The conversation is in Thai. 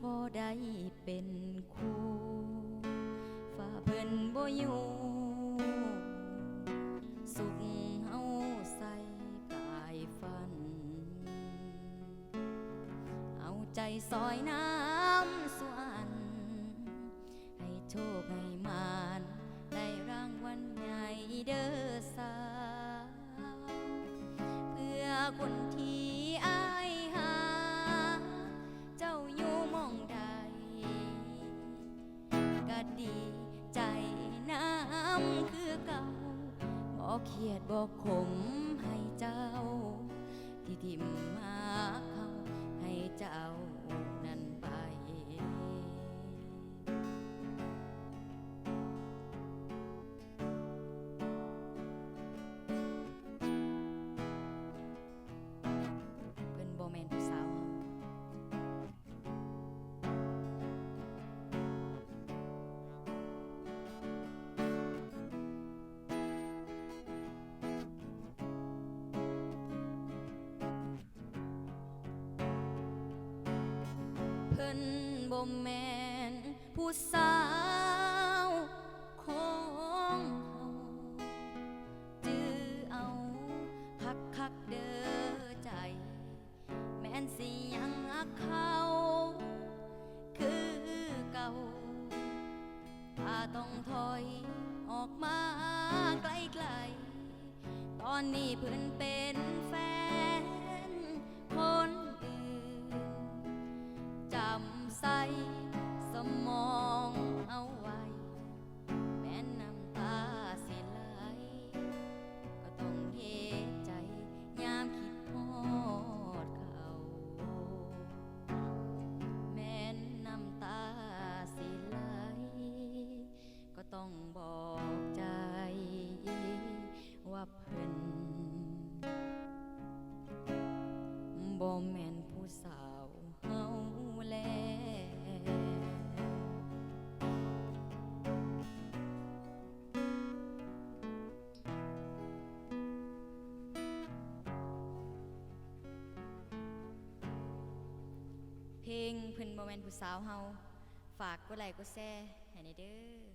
บ่ได้เป็นคู่ฝ่าเพิ่นบ่อยู่สุขเฮาใส่กายฝันเอาใจซอยน้ำสวนให้โชคให้มานได้รางวัลใหญ่เด้อสาวเพื่อคนที่อายหาเจ้าอยู่หม้องใดก็ดีใจน้ำคือเก่าบ่เครียดบ่ขมให้เจ้าที่ทิมหาเขาให้เจ้านั้นไปเพิ่นบ่แม่นผู้สาวเพิ่นบ่แม่นผู้สาวของเฮาจื้อเอาคักเด้อใจแม่นสิยังรักเขาคือเก่าถ้าต้องถอยออกมาไกลๆตอนนี้เพิ่นเป็นแฟนคนอื่นจำใส่สมองเอาไว้แม้น้ำตาสิไหลก็ต้องเฮ็ดใจยามคิดฮอดเขาแม้น้ำตาสิไหลก็ต้องบอกใจว่าเพิ่นบ่แม่นผู้สาวเฮาแลเพลงเพิ่นบ่แม่นผู้สาวเฮาฝากกดไลค์กดแชร์ให้หน่อยเด้อ